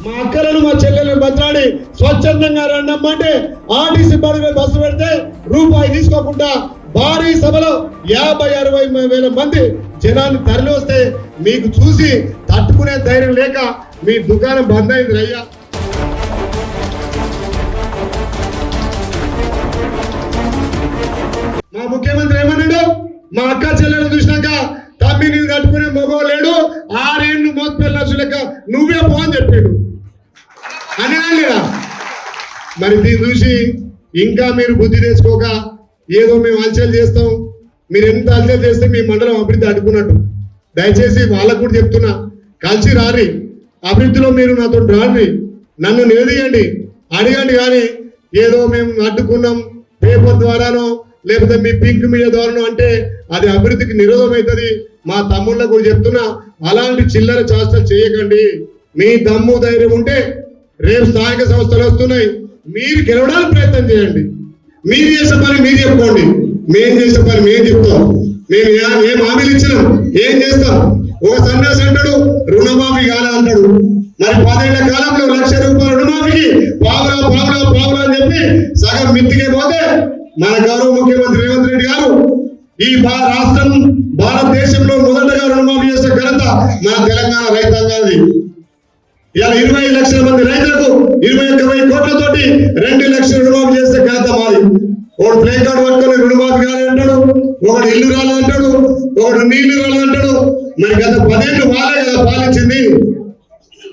మా అక్కలను మా చెల్లెలను బతలాడి స్వచ్ఛందంగా రండమ్మంటే ఆర్టీసీ బస్సు పెడితే రూపాయి తీసుకోకుండా భారీ సభలో 50-60 వేల మంది జనాన్ని తరలి వస్తే మీకు చూసి తట్టుకునే ధైర్యం లేక మీ దుకాణం బంద్ అయింది రయ్యా. మా ముఖ్యమంత్రి ఏమన్నాడు? మా అక్క చెల్లెలు చూసినాక తమ్మి నీళ్ళు కట్టుకునే మగో లేడు, 6 ఏళ్ళు మోతపిల్ల లెక్క నువ్వే పో అని చెప్పాడు అని లేదా? మరి దీన్ని చూసి ఇంకా మీరు బుద్ధి తెచ్చుకోక ఏదో మేము హల్చల్ చేస్తాం, మీరు ఎంత హల్చల్ చేస్తే మీ మండలం అభివృద్ధి అడ్డుకున్నట్టు. దయచేసి వాళ్ళకు కూడా చెప్తున్నా, కలిసి రారి, అభివృద్ధిలో మీరు నాతో రాండి, నన్ను నిలదీయండి, అడగండి. కానీ ఏదో మేము అడ్డుకున్నాం పేపర్ ద్వారానో లేకపోతే మీ పింక్ మీడియా ద్వారానో అంటే అది అభివృద్ధికి నిరోధం అవుతుంది. మా తమ్ముళ్ళకు కూడా చెప్తున్నా, అలాంటి చిల్లర చేష్టలు చేయకండి. మీ దమ్ము ధైర్యం ఉంటే రేపు స్థానిక సంస్థలు వస్తున్నాయి, మీరు గెలవడానికి ప్రయత్నం చేయండి. మీరు చేసే పని మీరు చెప్పుకోండి, మేము చేసే పని మేము చెప్తాం. మేము ఏం హామీలు ఇచ్చినాం, ఏం చేస్తాం? ఒక సన్యాసి అంటాడు రుణమాఫీ కాలంటాడు. మరి 10 ఏళ్ల కాలంలో 1,00,000 రూపాయల రుణమాఫీకి పావులా అని చెప్పి సగం మిత్తికే పోతే మన గౌరవ ముఖ్యమంత్రి రేవంత్ రెడ్డి గారు ఈ రాష్ట్రం భారతదేశంలో మొదటగా రుణమాఫీ చేసే ఘనత మన తెలంగాణ రైతాంగాది. ఇలా 25 లక్షల మంది రైతులకు 21,000 కోట్లతోటి 2 లక్షల రుణమాఫీ చేస్తే ఘనత మాది. ఒకడు ప్లే కార్డు పట్టుకొని రుణమాఫీ కాదంటాడు, ఒకడు ఇల్లు రాలంటాడు, ఒకడు నీళ్లు రాలంటాడు. మరి గత 10 ఏళ్ళు వాళ్ళే కదా పాలించింది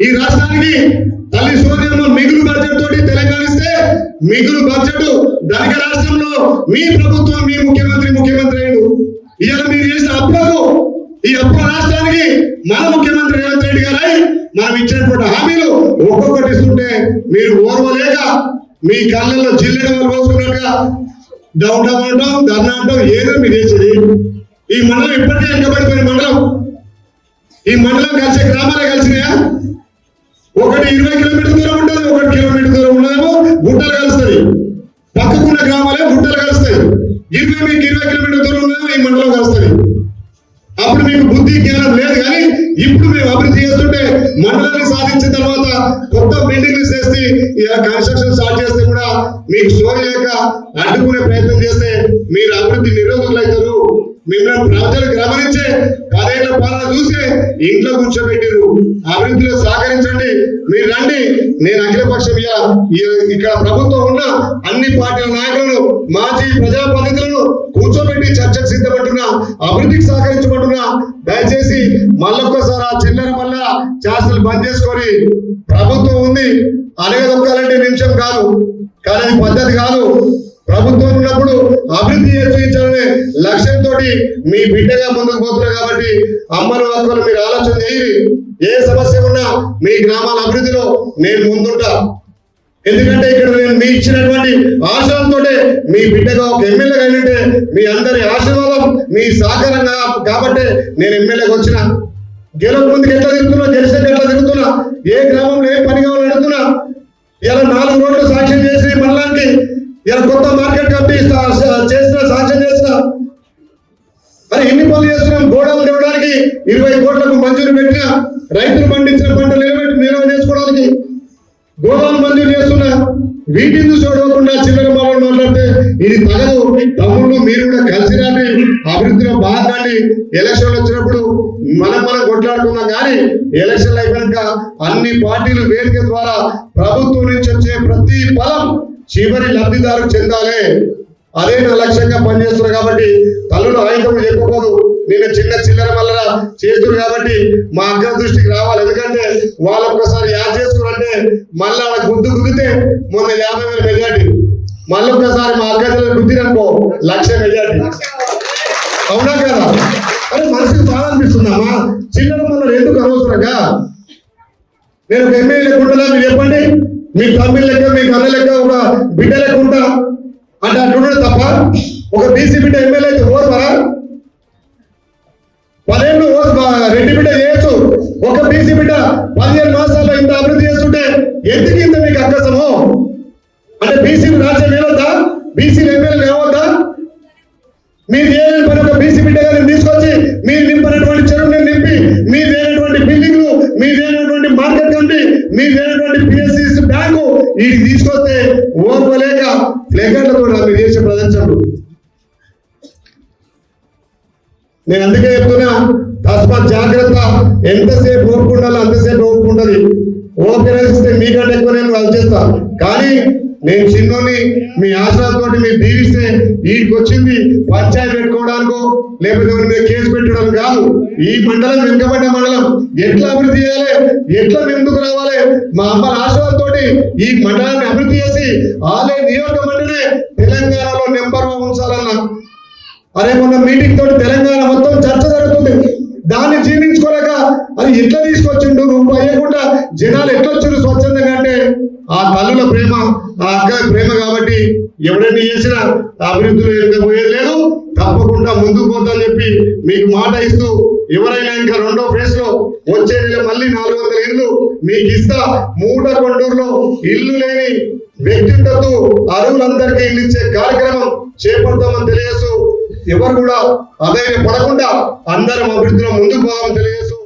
ఈ రాష్ట్రానికి. తల్లి సోదరమ్మ మిగులు బడ్జెట్ తోటి తెలంగాణ ఇస్తే మిగులు బడ్జెట్ ధనిక రాష్ట్రంలో మీ ప్రభుత్వం మీ ముఖ్యమంత్రి అయ్యాడు. ఇవాళ మీరు చేసిన అప్పులకు ఈ అప్పుల రాష్ట్రానికి మన ముఖ్యమంత్రి రేవంత్ రెడ్డి గారు మనం ఇచ్చినటువంటి హామీలు ఒక్కొక్కటి ఇస్తుంటే మీరు ఓర్వలేక మీ కళ్ళల్లో జిల్లెడలు పోసుకున్నట్టుగా డౌన్ అంటాం, ధర్నా అంటాం, ఏదో మీరు చేసేది. ఈ మండలం ఇప్పటికే వెనుకబడిపోయిన మండలం. ఈ మండలం కలిసే గ్రామాలే కలిసినాయా? ఒకటి 20 కిలోమీటర్ దూరం ఉంటుంది, 1 కిలోమీటర్ దూరం ఉండదేమో గుట్టలు కలుస్తుంది. పక్కకున్న గ్రామాలే గుట్టలు కలుస్తాయి. 20 కిలోమీటర్ దూరం ఉండదేమో ఈ మండలం కలుస్తుంది. అప్పుడు మీకు బుద్ధి జ్ఞానం లేదు. కానీ ఇప్పుడు మేము అభివృద్ధి చేస్తుంటే మండలాన్ని సాధించిన తర్వాత కొత్త బిల్డింగ్లు చేసి కన్స్ట్రక్షన్ స్టార్ట్ చేస్తే కూడా మీకు సోయి లేక అడ్డుకునే ప్రయత్నం చేస్తే మీరు అభివృద్ధి నిరోధకులు అవుతారు. మిమ్మల్ని ప్రజలు గమనించే 10 ఏళ్ల పాలన చూసే ఇంట్లో కూర్చోబెట్టారు. అభివృద్ధిలో సహకరించండి, మీరు రండి. నేను అఖిలపక్ష ఇక్కడ ప్రభుత్వం ఉన్న అన్ని పార్టీల నాయకులను మాజీ ప్రజాప్రతినిధులను కూర్చోబెట్టి చర్చకు సిద్ధపడుతున్నా, అభివృద్ధికి సహకరించబడుతున్నా. దయచేసి మళ్ళొక్కసారి ఆ చిల్లర వల్ల చేష్టలు బంద్ చేసుకొని, ప్రభుత్వం ఉంది అడగదొక్కాలంటే నిమిషం కాదు, కానీ అది పద్ధతి కాదు. ప్రభుత్వం ఉన్నప్పుడు అభివృద్ధి చేయించాలనే లక్ష్యంతో మీ బిడ్డగా ముందుకు పోతున్నారు. కాబట్టి అమ్మలు అక్కలు మీరు ఆలోచన చేయండి. ఏ సమస్య ఉన్నా మీ గ్రామాల అభివృద్ధిలో నేను ముందుంటా. ఎందుకంటే ఇక్కడ నేను మీ ఇచ్చినటువంటి ఆశయంతో మీ బిడ్డగా ఒక ఎమ్మెల్యేగా అయినట్టే మీ అందరి ఆశీర్వాదం మీ సహకారంగా కాబట్టి నేను ఎమ్మెల్యేగా వచ్చిన. గెలవ ముందుకు ఎట్లా తిరుగుతున్నా, గెలిస్తే ఎట్లా తిరుగుతున్నా, ఏ గ్రామంలో ఏ పని కావాలని అడుగుతున్నా. ఇలా 4 రోడ్లు సాక్ష్యం చేసి మండలానికి ఇలా కొత్త మార్కెట్ కమిటీ చేసిన సాక్ష్యం చేసిన. మరి ఎన్ని పనులు చేస్తున్నాం? గోడౌన్లు ఇవ్వడానికి 20 కోట్లకు మంజూరు పెట్టిన, రైతులు పండించిన పంటలు నిల్వ చేసుకోవడానికి గోడౌన్ మంజూరు చేస్తున్నా. వీటిని చూడకుండా చిల్లర మాటలు మాట్లాడితే ఇది తగదు. తమ్ముళ్ళు మీరు కూడా కలిసి రాండి, అభివృద్ధిలో భాగండి. ఎలక్షన్లు వచ్చినప్పుడు మనం కొట్లాడుకున్నాం. కానీ ఎలక్షన్లు అయిపోయాక అన్ని పార్టీలు వేదిక ద్వారా ప్రభుత్వం నుంచి వచ్చే ప్రతి ఫలం చివరి లబ్ధిదారుకు చెందాలి. అదే నా లక్ష్యంగా పనిచేస్తున్నారు. కాబట్టి తల్లులు ఆయనకు చెప్పకూడదు, నేను చిల్లర వల్ల చేస్తున్నారు. కాబట్టి మా అగ్ర దృష్టికి రావాలి. ఎందుకంటే వాళ్ళు ఒక్కసారి యాడ్ చేసుకున్నారంటే మళ్ళీ వాళ్ళ గుద్దితే మొన్న 50,000 మెజార్టీ, మళ్ళీ ఒక్కసారి మా అగ్ర గుద్దిరనుకో 1,00,000 మెజార్టీ. అవునా కదా? అరే మనసుకు బాగా అనిపిస్తుందమ్మా. చిల్లర వల్ల ఎందుకు అనవసరంగా? నేను ఒక ఎమ్మెల్యే లెక్కుంటుందా? మీరు చెప్పండి. మీ తమ్మి లెక్క, మీ కన్న లెక్క, ఒక బిడ్డ లెక్క ఉంటా అంటే అట్లుండదు తప్ప. ఒక బీసీ బిడ్డ ఎమ్మెల్యే అయితే ఓర్వరా? 10 ఏళ్ళు రెడ్డి బిడ్డ చేయొచ్చు. ఒక బీసీ బిడ్డ 15 మాసాల్లో ఇంత అభివృద్ధి చేస్తుంటే ఎందుకు ఇంత మీకు అక్కసము? అంటే బీసీలు రాజ్యం ఏమవుతా? బీసీలు ఎమ్మెల్యేలు ఏమవుతా? మీరు చేయలేని పని ఒక బీసీ బిడ్డ గారిని తీసుకొచ్చి మీరు నింపినటువంటి చెరువుని నింపి, మీరు లేనటువంటి బిల్డింగ్లు, మీరు లేనటువంటి మార్కెట్ కమిటీ, మీరు అద్భుతమైనటువంటి పిఎస్సి బ్యాంకు వీటికి తీసుకొస్తే ఓర్వలేక ఫ్లెగర్లతో మీరు చేసే ప్రదర్శనలు. నేను అందుకే చెప్తున్నా, తస్మాత్ జాగ్రత్త. ఎంతసేపు ఓపుకుండాలో అంతసేపు ఓపుకుంటది. ఓపెన్ ఇస్తే మీకంటే ఎక్కువ నేను వాళ్ళు చేస్తా. కానీ నేను చిన్నోని మీ ఆశ్రమంతో మీరు దీవిస్తే వీటికి వచ్చింది పంచాయతీ పెట్టుకోవడానికో లేకపోతే మీద కేసు పెట్టడం కాదు. ఈ మండలం వెనుకబడ్డ మండలం ఎట్లా అభివృద్ధి చేయాలి, ఎట్లా ముందుకు రావాలి, మా అమ్మ ఆశ్రమంతో ఈ మండలాన్ని అభివృద్ధి చేసి ఆలయ నియోజకవర్గమే తెలంగాణలో నెంబర్ 1 ఉంచాలన్నా. అరే మొన్న మీటింగ్ తోటి తెలంగాణ మొత్తం చర్చ జరుగుతుంది. దాన్ని జీర్ణించుకోలేక అది ఎట్లా తీసుకొచ్చిండు, నువ్వు అయ్యకుండా జనాలు ఎట్లా వచ్చారు స్వచ్ఛందంగా అంటే ఆ తల్లుల ప్రేమ, ఆ అక్క ప్రేమ. కాబట్టి ఎవరైనా చేసినా అభివృద్ధిలో ఇంకా పోయేది లేదు, తప్పకుండా ముందుకు పోతాని చెప్పి మీకు మాట ఇస్తూ, ఎవరైనా ఇంకా 2వ ఫేజ్ లో వచ్చే నెల మళ్ళీ 400 ఇళ్ళు మీకు ఇస్తా. మూటకొండూరులో ఇల్లు లేని వ్యక్తిగత అర్హులందరికీ ఇల్లు ఇచ్చే కార్యక్రమం చేపడతామని తెలియజేస్తూ, ఎవరు కూడా అధైర్య పడకుండా అందరం అభివృద్ధిలో ముందుకు పోవాలని తెలియజేస్తూ